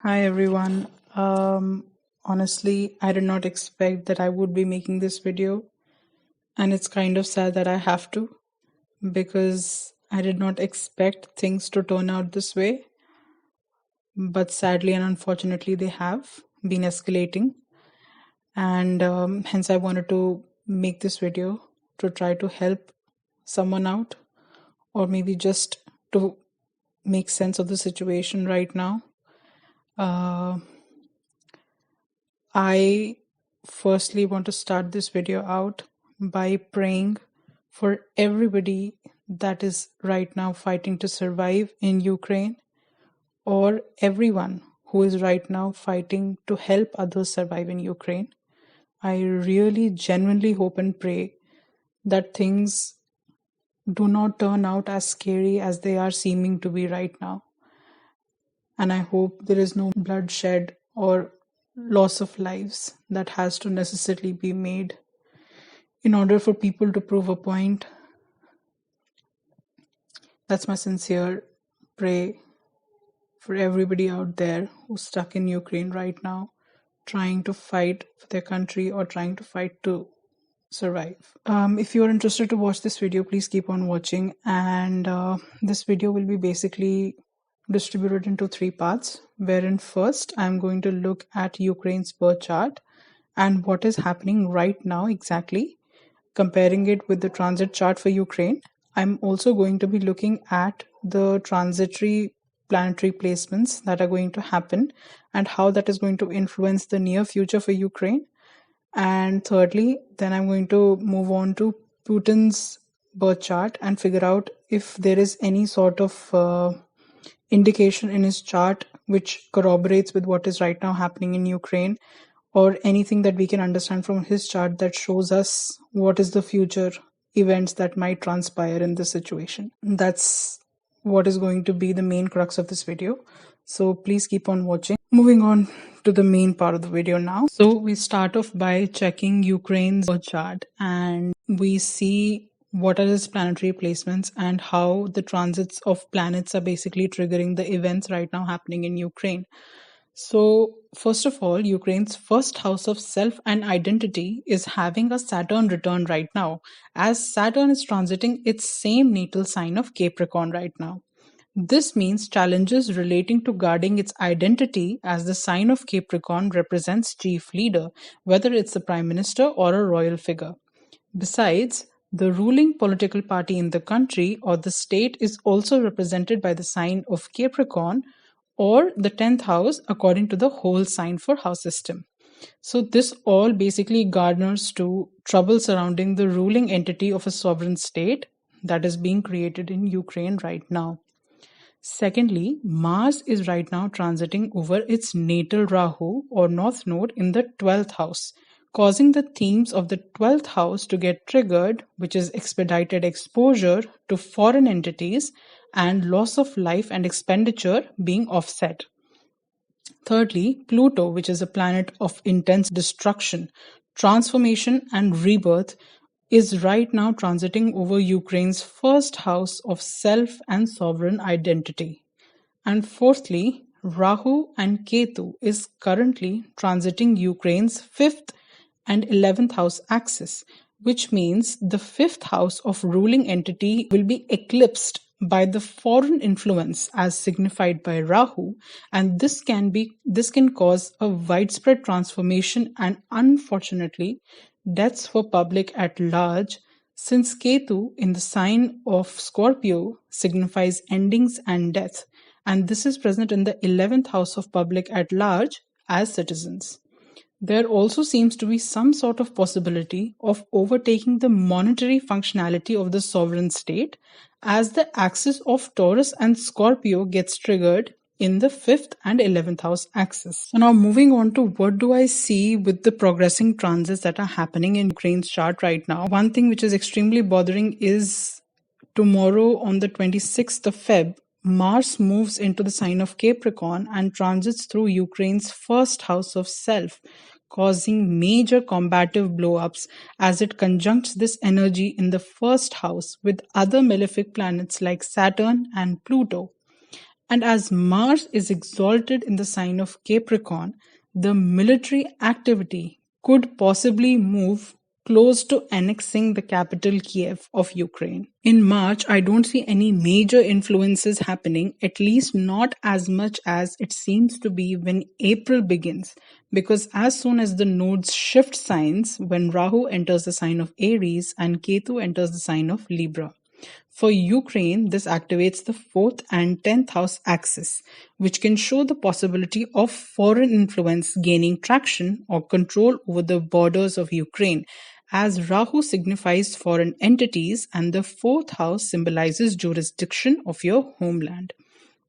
Hi everyone. Honestly, I did not expect that I would be making this video, and it's kind of sad that I have to because I did not expect things to turn out this way. But sadly and unfortunately, they have been escalating, and hence I wanted to make this video to try to help someone out, or maybe just to make sense of the situation right now. I firstly want to start this video out by praying for everybody that is right now fighting to survive in Ukraine, or everyone who is right now fighting to help others survive in Ukraine. I really genuinely hope and pray that things do not turn out as scary as they are seeming to be right now. And I hope there is no bloodshed or loss of lives that has to necessarily be made in order for people to prove a point. That's my sincere prayer for everybody out there who's stuck in Ukraine right now, trying to fight for their country or trying to fight to survive. If you're interested to watch this video, please keep on watching. And this video will be basically distributed into 3 parts, wherein first I'm going to look at Ukraine's birth chart and what is happening right now exactly, comparing it with the transit chart for Ukraine. I'm also going to be looking at the transitory planetary placements that are going to happen and how that is going to influence the near future for Ukraine. And thirdly, then I'm going to move on to Putin's birth chart and figure out if there is any sort of indication in his chart which corroborates with what is right now happening in Ukraine, or anything that we can understand from his chart that shows us what is the future events that might transpire in this situation. That's what is going to be the main crux of this video. So please keep on watching. Moving on to the main part of the video now. So we start off by checking Ukraine's birth chart, and we see what are its planetary placements and how the transits of planets are basically triggering the events right now happening in Ukraine. So first of all, Ukraine's first house of self and identity is having a Saturn return right now, as Saturn is transiting its same natal sign of Capricorn right now. This means challenges relating to guarding its identity, as the sign of Capricorn represents chief leader, whether it's the prime minister or a royal figure. Besides, the ruling political party in the country or the state is also represented by the sign of Capricorn, or the 10th house according to the whole sign for house system. So this all basically garners to trouble surrounding the ruling entity of a sovereign state that is being created in Ukraine right now. Secondly, Mars is right now transiting over its natal Rahu or North Node in the 12th house, causing the themes of the 12th house to get triggered, which is expedited exposure to foreign entities and loss of life and expenditure being offset. Thirdly, Pluto, which is a planet of intense destruction, transformation and rebirth, is right now transiting over Ukraine's first house of self and sovereign identity. And fourthly, Rahu and Ketu is currently transiting Ukraine's 5th and 11th house axis, which means the 5th house of ruling entity will be eclipsed by the foreign influence as signified by Rahu, and this can cause a widespread transformation and unfortunately deaths for public at large, since Ketu in the sign of Scorpio signifies endings and death, and this is present in the 11th house of public at large as citizens. There also seems to be some sort of possibility of overtaking the monetary functionality of the sovereign state, as the axis of Taurus and Scorpio gets triggered in the 5th and 11th house axis. So now moving on to what do I see with the progressing transits that are happening in Ukraine's chart right now. One thing which is extremely bothering is tomorrow on the 26th of Feb, Mars moves into the sign of Capricorn and transits through Ukraine's first house of self, causing major combative blow-ups as it conjuncts this energy in the first house with other malefic planets like Saturn and Pluto. And as Mars is exalted in the sign of Capricorn, the military activity could possibly move close to annexing the capital Kyiv of Ukraine. In March, I don't see any major influences happening, at least not as much as it seems to be when April begins, because as soon as the nodes shift signs, when Rahu enters the sign of Aries and Ketu enters the sign of Libra. For Ukraine, this activates the 4th and 10th house axis, which can show the possibility of foreign influence gaining traction or control over the borders of Ukraine, as Rahu signifies foreign entities and the 4th house symbolizes jurisdiction of your homeland.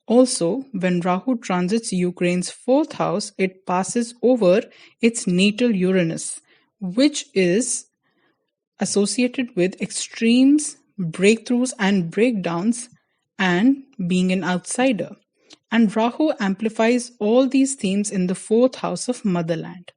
Also, when Rahu transits Ukraine's 4th house, it passes over its natal Uranus, which is associated with extremes, breakthroughs and breakdowns, and being an outsider. And Rahu amplifies all these themes in the 4th house of motherland.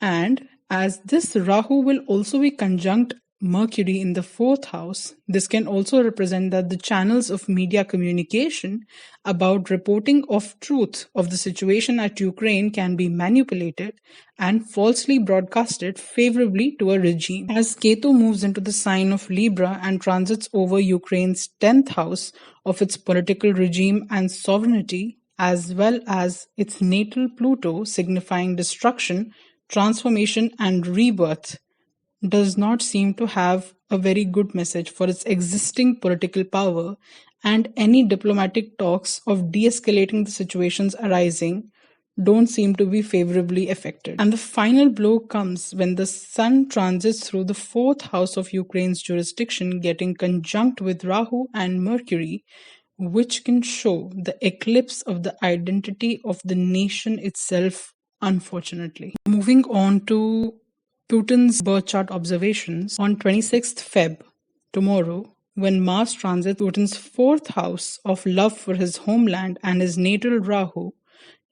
And as this Rahu will also be conjunct Mercury in the 4th house, this can also represent that the channels of media communication about reporting of truth of the situation at Ukraine can be manipulated and falsely broadcasted favorably to a regime. As Ketu moves into the sign of Libra and transits over Ukraine's 10th house of its political regime and sovereignty, as well as its natal Pluto signifying destruction, transformation and rebirth, does not seem to have a very good message for its existing political power, and any diplomatic talks of de-escalating the situations arising don't seem to be favorably affected. And the final blow comes when the Sun transits through the 4th house of Ukraine's jurisdiction, getting conjunct with Rahu and Mercury, which can show the eclipse of the identity of the nation itself, unfortunately. Moving on to Putin's birth chart observations, on 26th Feb, tomorrow, when Mars transits Putin's 4th house of love for his homeland and his natal Rahu,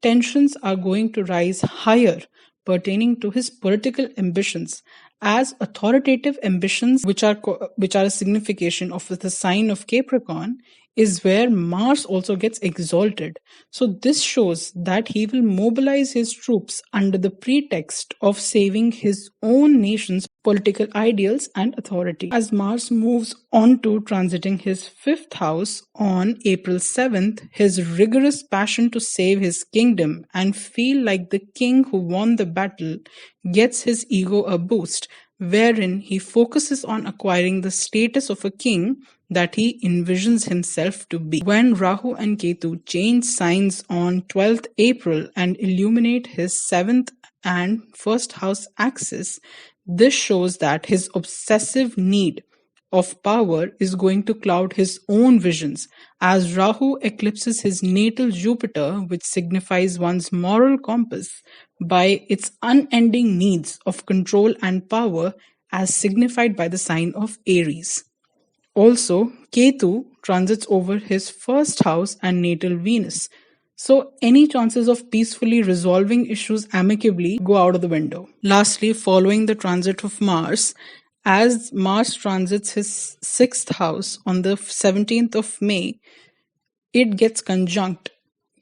tensions are going to rise higher pertaining to his political ambitions, as authoritative ambitions, which are a signification of the sign of Capricorn, is where Mars also gets exalted. So this shows that he will mobilize his troops under the pretext of saving his own nation's political ideals and authority. As Mars moves on to transiting his 5th house on April 7th, his rigorous passion to save his kingdom and feel like the king who won the battle gets his ego a boost, wherein he focuses on acquiring the status of a king that he envisions himself to be. When Rahu and Ketu change signs on 12th April and illuminate his 7th and 1st house axis, this shows that his obsessive need of power is going to cloud his own visions, as Rahu eclipses his natal Jupiter, which signifies one's moral compass, by its unending needs of control and power, as signified by the sign of Aries. Also, Ketu transits over his 1st house and natal Venus. So any chances of peacefully resolving issues amicably go out of the window. Lastly, following the transit of Mars, as Mars transits his 6th house on the 17th of May, it gets conjunct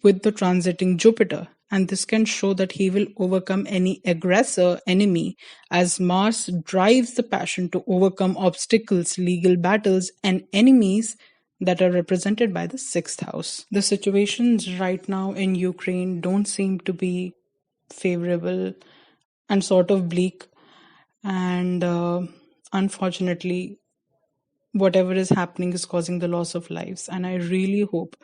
with the transiting Jupiter, and this can show that he will overcome any aggressor enemy, as Mars drives the passion to overcome obstacles, legal battles, and enemies that are represented by the 6th house. The situations right now in Ukraine don't seem to be favorable and sort of bleak, and unfortunately, whatever is happening is causing the loss of lives. And I really hope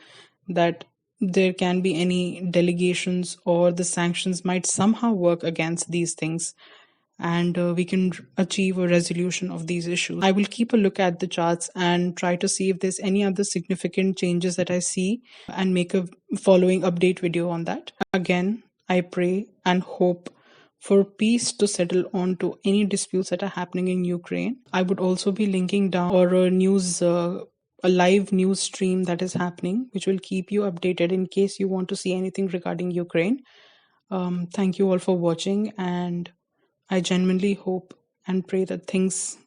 that there can be any delegations or the sanctions might somehow work against these things, and we can achieve a resolution of these issues. I will keep a look at the charts and try to see if there's any other significant changes that I see and make a following update video on that. Again, I pray and hope for peace to settle on to any disputes that are happening in Ukraine. I would also be linking down or a live news stream that is happening, which will keep you updated in case you want to see anything regarding Ukraine. Thank you all for watching, and I genuinely hope and pray that things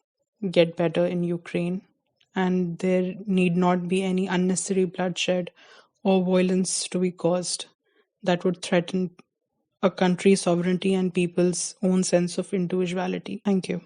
get better in Ukraine and there need not be any unnecessary bloodshed or violence to be caused that would threaten a country's sovereignty and people's own sense of individuality. Thank you.